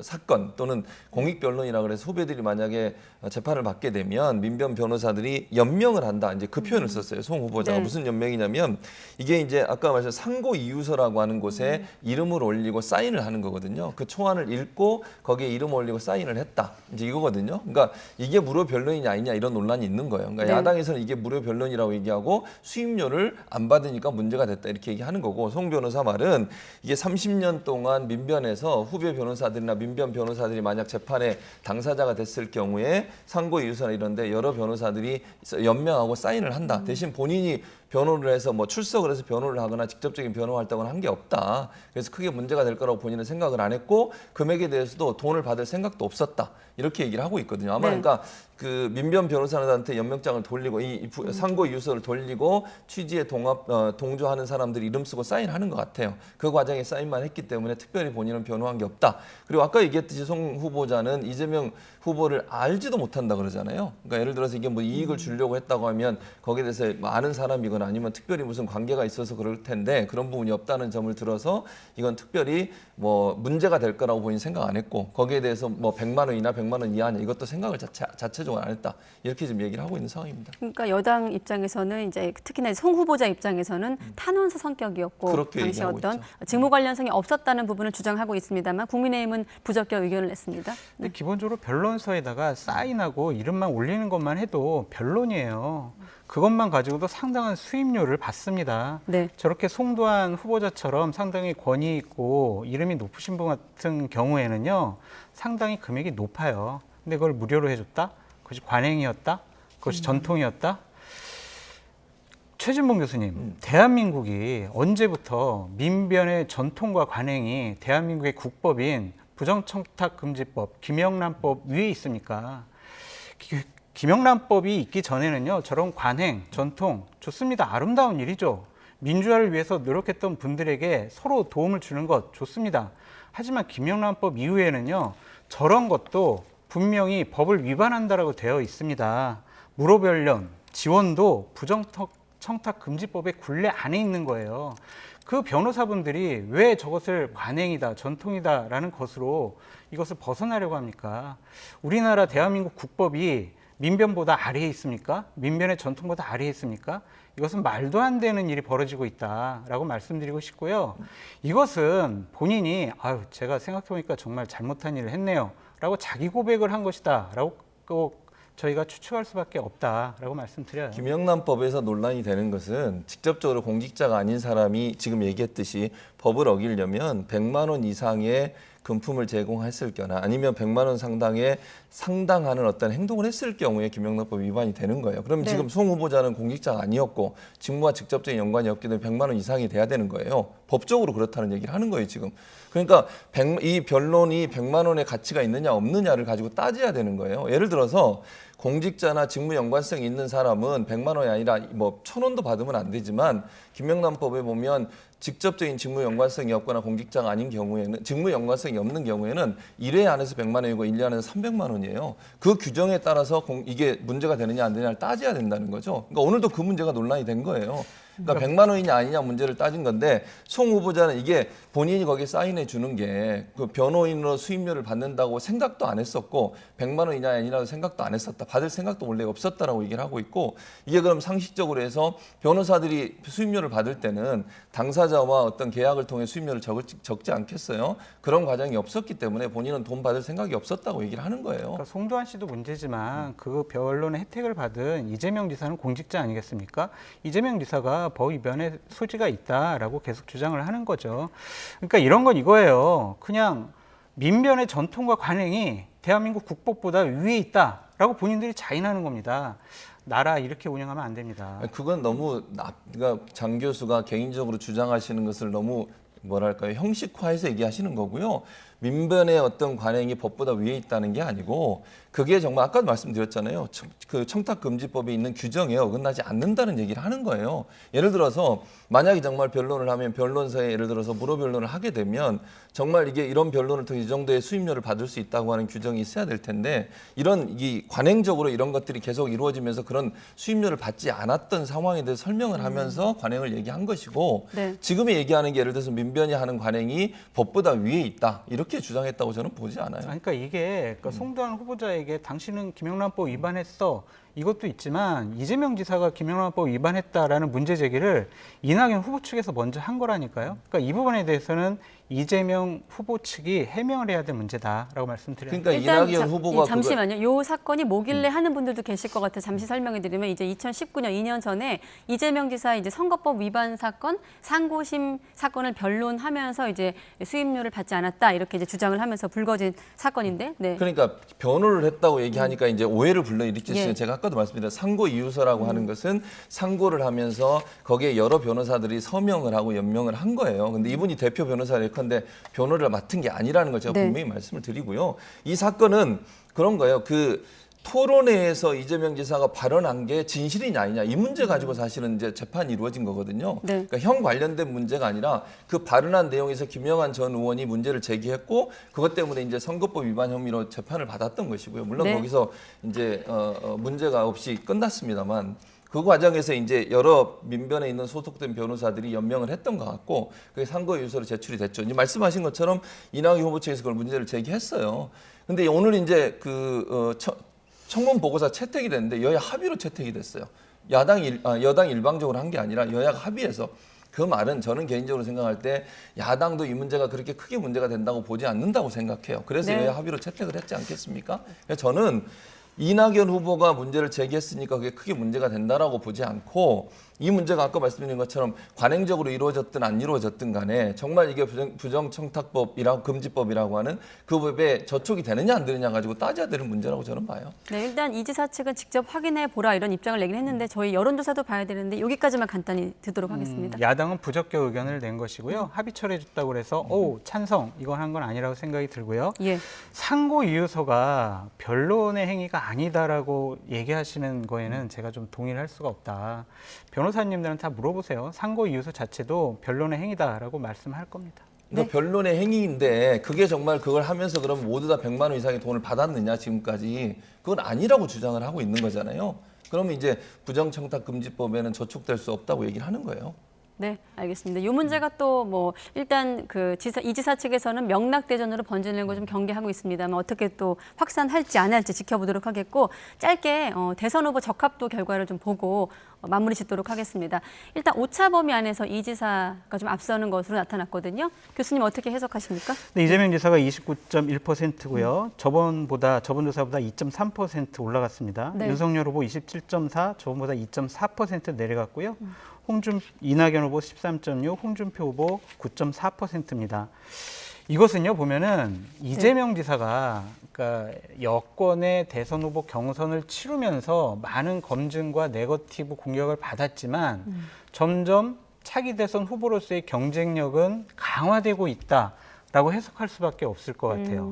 사건 또는 공익 변론이라 그래서 후배들이 만약에 재판을 받게 되면 민변 변호사들이 연명을 한다. 이제 그 표현을 썼어요. 송 후보자가. 네. 무슨 연명이냐면 이게 이제 아까 말씀 상고 이유서라고 하는 곳에 이름을 올리고 사인을 하는 거거든요. 그 초안을 읽고 거기에 이름 올리고 사인을 했다. 이제 이거거든요. 그러니까 이게 무료 변론이냐 아니냐 이런 논란이 있는 거예요. 그러니까 네. 야당에서는 이게 무료 변론이라고 얘기하고 수임료를 안 받으니까 문제가 됐다 이렇게 얘기하는 거고 송 변호사 말은 이게 30년 동안 민변에서 후배 변호사들이나 민변 변호사들이 만약 재판에 당사자가 됐을 경우에 상고 이유서나 이런데 여러 변호사들이 연명하고 사인을 한다. 대신 본인이 변호를 해서 뭐 출석을 해서 변호를 하거나 직접적인 변호 활동을 한 게 없다. 그래서 크게 문제가 될 거라고 본인은 생각을 안 했고 금액에 대해서도 돈을 받을 생각도 없었다. 이렇게 얘기를 하고 있거든요. 아마 네. 그러니까 그 민변 변호사한테 연명장을 돌리고 이 상고 이유서를 돌리고 취지에 동조하는 사람들이 이름 쓰고 사인하는 것 같아요. 그 과정에 사인만 했기 때문에 특별히 본인은 변호한 게 없다. 그리고 아까 얘기했듯이 송 후보자는 이재명 후보를 알지도 못한다 그러잖아요. 그러니까 예를 들어서 이게 뭐 이익을 주려고 했다고 하면 거기에 대해서 뭐 아는 사람이거나 아니면 특별히 무슨 관계가 있어서 그럴 텐데 그런 부분이 없다는 점을 들어서 이건 특별히 뭐 문제가 될 거라고 본인 생각 안 했고 거기에 대해서 뭐 100만 원이나 100만 원 이하냐 이것도 생각을 자체적으로 안 했다. 이렇게 지금 얘기를 하고 있는 상황입니다. 그러니까 여당 입장에서는 이제 특히나 송 후보자 입장에서는 탄원서 성격이었고 그렇게 당시 얘기하고 어떤 있죠. 직무 관련성이 없었다는 부분을 주장하고 있습니다만 국민의힘은 부적격 의견을 냈습니다. 근데 기본적으로 변론서에다가 사인하고 이름만 올리는 것만 해도 변론이에요. 그것만 가지고도 상당한 수임료를 받습니다. 네. 저렇게 송도한 후보자처럼 상당히 권위 있고 이름이 높으신 분 같은 경우에는요. 상당히 금액이 높아요. 근데 그걸 무료로 해줬다? 그것이 관행이었다? 그것이 전통이었다? 최진봉 교수님, 대한민국이 언제부터 민변의 전통과 관행이 대한민국의 국법인 부정청탁금지법, 김영란법 위에 있습니까? 김영란법이 있기 전에는요, 저런 관행, 전통, 좋습니다. 아름다운 일이죠. 민주화를 위해서 노력했던 분들에게 서로 도움을 주는 것 좋습니다. 하지만 김영란법 이후에는요, 저런 것도 분명히 법을 위반한다라고 되어 있습니다. 무료변론, 지원도 부정청탁금지법의 굴레 안에 있는 거예요. 그 변호사분들이 왜 저것을 관행이다, 전통이다라는 것으로 이것을 벗어나려고 합니까? 우리나라 대한민국 국법이 민변보다 아래에 있습니까? 민변의 전통보다 아래에 있습니까? 이것은 말도 안 되는 일이 벌어지고 있다라고 말씀드리고 싶고요. 이것은 본인이 제가 생각해보니까 정말 잘못한 일을 했네요 라고 자기 고백을 한 것이다 라고 꼭 저희가 추측할 수밖에 없다라고 말씀드려요. 김영란법에서 논란이 되는 것은 직접적으로 공직자가 아닌 사람이 지금 얘기했듯이 법을 어기려면 100만 원 이상의 금품을 제공했을 경우나 아니면 100만 원 상당의 상당하는 어떤 행동을 했을 경우에 김영란법 위반이 되는 거예요. 그럼 네. 지금 송 후보자는 공직자가 아니었고 직무와 직접적인 연관이 없기 때문에 100만 원 이상이 돼야 되는 거예요. 법적으로 그렇다는 얘기를 하는 거예요, 지금. 그러니까 이 변론이 100만 원의 가치가 있느냐 없느냐를 가지고 따져야 되는 거예요. 예를 들어서 공직자나 직무 연관성이 있는 사람은 100만 원이 아니라 뭐 1,000원도 받으면 안 되지만 김영란법에 보면 직접적인 직무 연관성이 없거나 공직자가 아닌 경우에는 직무 연관성이 없는 경우에는 1회 안에서 100만 원이고 1년 안에서 300만 원이에요. 그 규정에 따라서 이게 문제가 되느냐 안 되느냐를 따져야 된다는 거죠. 그러니까 오늘도 그 문제가 논란이 된 거예요. 그러니까 100만 원이냐 아니냐 문제를 따진 건데 송 후보자는 이게 본인이 거기에 사인해 주는 게 그 변호인으로 수임료를 받는다고 생각도 안 했었고 100만 원이냐 아니냐도 생각도 안 했었다. 받을 생각도 원래 없었다라고 얘기를 하고 있고 이게 그럼 상식적으로 해서 변호사들이 수임료를 받을 때는 당사자와 어떤 계약을 통해 수임료를 적지 않겠어요? 그런 과정이 없었기 때문에 본인은 돈 받을 생각이 없었다고 얘기를 하는 거예요. 그러니까 송도한 씨도 문제지만 그 변론의 혜택을 받은 이재명 지사는 공직자 아니겠습니까? 이재명 지사가 법 위반의 소지가 있다라고 계속 주장을 하는 거죠. 그러니까 이런 건 이거예요. 그냥 민변의 전통과 관행이 대한민국 국법보다 위에 있다라고 본인들이 자인하는 겁니다. 나라 이렇게 운영하면 안 됩니다. 그건 너무 그러니까 장 교수가 개인적으로 주장하시는 것을 너무 뭐랄까요 형식화해서 얘기하시는 거고요. 민변의 어떤 관행이 법보다 위에 있다는 게 아니고 그게 정말 아까도 말씀드렸잖아요. 그 청탁금지법에 있는 규정에 어긋나지 않는다는 얘기를 하는 거예요. 예를 들어서 만약에 정말 변론을 하면 변론사에 예를 들어서 무료 변론을 하게 되면 정말 이게 이런 변론을 통해 이 정도의 수임료를 받을 수 있다고 하는 규정이 있어야 될 텐데 이런 이 관행적으로 이런 것들이 계속 이루어지면서 그런 수임료를 받지 않았던 상황에 대해서 설명을 하면서 관행을 얘기한 것이고 네. 지금 얘기하는 게 예를 들어서 민변이 하는 관행이 법보다 위에 있다 이렇게 주장했다고 저는 보지 않아요. 그러니까 이게 송도한 후보자에게 당신은 김영란법 위반했어 이것도 있지만 이재명 지사가 김영란법 위반했다라는 문제 제기를 이낙연 후보 측에서 먼저 한 거라니까요. 그러니까 이 부분에 대해서는 이재명 후보 측이 해명을 해야 될 문제다라고 말씀드려요. 그러니까 이낙연 후보가 잠시만요. 요 사건이 뭐길래 하는 분들도 계실 것 같아서 잠시 설명해 드리면 이제 2019년 2년 전에 이재명 지사 이제 선거법 위반 사건 상고심 사건을 변론하면서 이제 수임료를 받지 않았다 이렇게 이제 주장을 하면서 불거진 사건인데. 네. 그러니까 변호를 했다고 얘기하니까 이제 오해를 불러일으킬 수 있어요. 예. 제가 아까도 말씀드린 상고 이유서라고 하는 것은 상고를 하면서 거기에 여러 변호사들이 서명을 하고 연명을 한 거예요. 근데 이분이 대표 변호사를 예컨대 변호를 맡은 게 아니라는 걸 제가 네. 분명히 말씀을 드리고요. 이 사건은 그런 거예요. 그 토론회에서 이재명 지사가 발언한 게 진실이냐 아니냐 이 문제 가지고 사실은 이제 재판이 이루어진 거거든요. 네. 그러니까 형 관련된 문제가 아니라 그 발언한 내용에서 김영한 전 의원이 문제를 제기했고 그것 때문에 이제 선거법 위반 혐의로 재판을 받았던 것이고요. 물론 네. 거기서 이제 문제가 없이 끝났습니다만 그 과정에서 이제 여러 민변에 있는 소속된 변호사들이 연명을 했던 것 같고 그게 상고 유서로 제출이 됐죠. 이제 말씀하신 것처럼 이낙연 후보 측에서 그걸 문제를 제기했어요. 근데 오늘 이제 청문 보고서 채택이 됐는데 여야 합의로 채택이 됐어요. 여당 일방적으로 한 게 아니라 여야가 합의해서 그 말은 저는 개인적으로 생각할 때 야당도 이 문제가 그렇게 크게 문제가 된다고 보지 않는다고 생각해요. 그래서 네. 여야 합의로 채택을 했지 않겠습니까? 저는 이낙연 후보가 문제를 제기했으니까 그게 크게 문제가 된다라고 보지 않고 이 문제가 아까 말씀드린 것처럼 관행적으로 이루어졌든 안 이루어졌든 간에 정말 이게 부정청탁법이라고 금지법이라고 하는 그 법에 저촉이 되느냐 안 되느냐 가지고 따져야 되는 문제라고 저는 봐요. 네, 일단 이 지사 측은 직접 확인해 보라 이런 입장을 내긴 했는데 저희 여론조사도 봐야 되는데 여기까지만 간단히 듣도록 하겠습니다. 야당은 부적격 의견을 낸 것이고요. 합의 처리해줬다고 그래서 찬성 이건 한 건 아니라고 생각이 들고요. 예. 상고 이유서가 변론의 행위가 아니다라고 얘기하시는 거에는 제가 좀 동의를 할 수가 없다. 변호사님들은 다 물어보세요. 상고 이유서 자체도 변론의 행위다라고 말씀할 겁니다. 그러니까 변론의 행위인데 그게 정말 그걸 하면서 그럼 모두 다 100만 원 이상의 돈을 받았느냐 지금까지 그건 아니라고 주장을 하고 있는 거잖아요. 그러면 이제 부정청탁금지법에는 저촉될 수 없다고 얘기를 하는 거예요. 네, 알겠습니다. 이 문제가 또 뭐 일단 이 지사 측에서는 명락대전으로 번지는 걸 좀 경계하고 있습니다만 어떻게 또 확산할지 안 할지 지켜보도록 하겠고 짧게 대선 후보 적합도 결과를 좀 보고 마무리 짓도록 하겠습니다. 일단 오차 범위 안에서 이 지사가 좀 앞서는 것으로 나타났거든요. 교수님 어떻게 해석하십니까? 네, 이재명 지사가 29.1%고요. 저번 조사보다 2.3% 올라갔습니다. 네. 윤석열 후보 27.4, 저번보다 2.4% 내려갔고요. 이낙연 후보 13.6, 홍준표 후보 9.4%입니다. 이것은요 보면은 이재명 지사가 그러니까 여권의 대선 후보 경선을 치르면서 많은 검증과 네거티브 공격을 받았지만 점점 차기 대선 후보로서의 경쟁력은 강화되고 있다라고 해석할 수밖에 없을 것 같아요.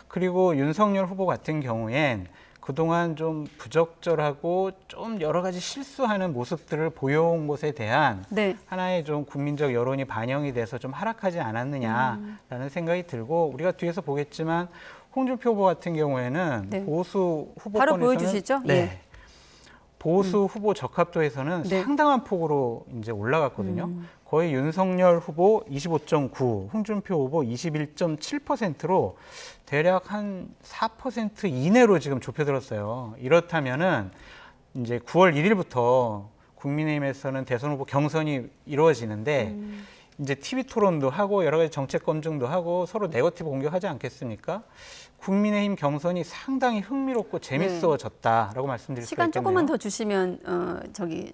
그리고 윤석열 후보 같은 경우엔 그동안 좀 부적절하고 좀 여러 가지 실수하는 모습들을 보여온 것에 대한 하나의 좀 국민적 여론이 반영이 돼서 좀 하락하지 않았느냐라는 생각이 들고 우리가 뒤에서 보겠지만 홍준표 후보 같은 경우에는 보수 후보권에서는 바로 보여주시죠. 네. 보수 후보 적합도에서는 네. 상당한 폭으로 이제 올라갔거든요. 거의 윤석열 후보 25.9, 홍준표 후보 21.7%로 대략 한 4% 이내로 지금 좁혀들었어요. 이렇다면은 이제 9월 1일부터 국민의힘에서는 대선 후보 경선이 이루어지는데 이제 TV 토론도 하고 여러 가지 정책 검증도 하고 서로 네거티브 공격하지 않겠습니까? 국민의힘 경선이 상당히 흥미롭고 재밌어졌다라고 말씀드릴 수가 시간 있겠네요. 조금만 더 주시면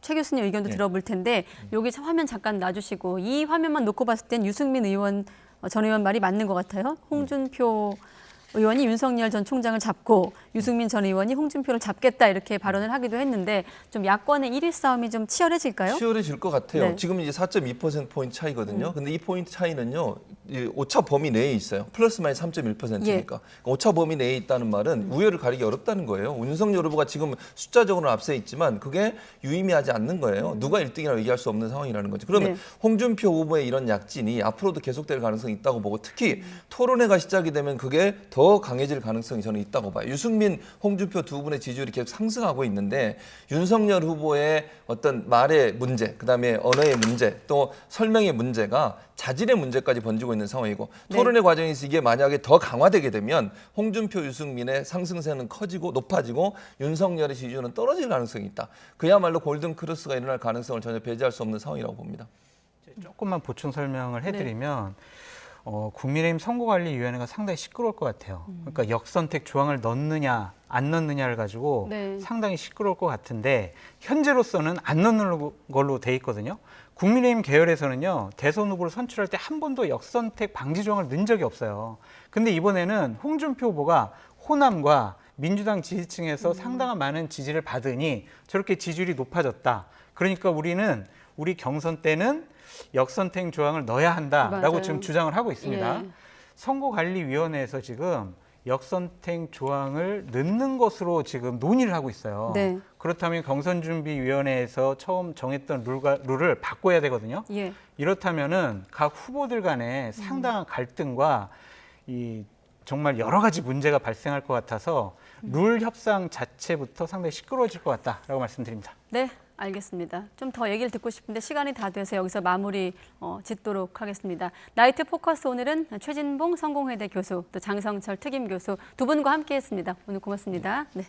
최 교수님 의견도 들어볼 텐데 여기 화면 잠깐 놔주시고 이 화면만 놓고 봤을 땐 유승민 의원 전 의원 말이 맞는 것 같아요. 홍준표 의원이 윤석열 전 총장을 잡고 유승민 전 의원이 홍준표를 잡겠다 이렇게 발언을 하기도 했는데 좀 야권의 1위 싸움이 좀 치열해질까요? 치열해질 것 같아요. 네. 지금 이제 4.2%포인트 차이거든요. 근데 이 포인트 차이는요. 이 오차 범위 내에 있어요. 플러스 마이너스 3.1%니까. 오차 범위 내에 있다는 말은 우열을 가리기 어렵다는 거예요. 윤석열 후보가 지금 숫자적으로는 앞서 있지만 그게 유의미하지 않는 거예요. 누가 1등이라고 얘기할 수 없는 상황이라는 거죠. 그러면 홍준표 후보의 이런 약진이 앞으로도 계속될 가능성이 있다고 보고 특히 토론회가 시작이 되면 그게 더 강해질 가능성이 저는 있다고 봐요. 유승민, 홍준표 두 분의 지지율이 계속 상승하고 있는데 윤석열 후보의 어떤 말의 문제, 그다음에 언어의 문제, 또 설명의 문제가 자질의 문제까지 번지고 있는 상황이고 토론회 과정에서 이게 만약에 더 강화되게 되면 홍준표, 유승민의 상승세는 커지고 높아지고 윤석열의 지지율은 떨어질 가능성이 있다. 그야말로 골든 크로스가 일어날 가능성을 전혀 배제할 수 없는 상황이라고 봅니다. 조금만 보충 설명을 해드리면 국민의힘 선거관리위원회가 상당히 시끄러울 것 같아요. 그러니까 역선택 조항을 넣느냐 안 넣느냐를 가지고 상당히 시끄러울 것 같은데 현재로서는 안 넣는 걸로 돼 있거든요. 국민의힘 계열에서는요. 대선 후보를 선출할 때 한 번도 역선택 방지 조항을 넣은 적이 없어요. 근데 이번에는 홍준표 후보가 호남과 민주당 지지층에서 상당한 많은 지지를 받으니 저렇게 지지율이 높아졌다. 그러니까 우리 경선 때는 역선택 조항을 넣어야 한다라고 지금 주장을 하고 있습니다. 선거관리위원회에서 지금 역선택 조항을 넣는 것으로 지금 논의를 하고 있어요. 그렇다면 경선준비위원회에서 처음 정했던 룰을 바꿔야 되거든요. 이렇다면은 각 후보들 간에 상당한 갈등과 정말 여러 가지 문제가 발생할 것 같아서 룰 협상 자체부터 상당히 시끄러워질 것 같다라고 말씀드립니다. 네, 알겠습니다. 좀 더 얘기를 듣고 싶은데 시간이 다 돼서 여기서 마무리 짓도록 하겠습니다. 나이트 포커스 오늘은 최진봉 성공회대 교수 또 장성철 특임 교수 두 분과 함께했습니다. 오늘 고맙습니다. 네.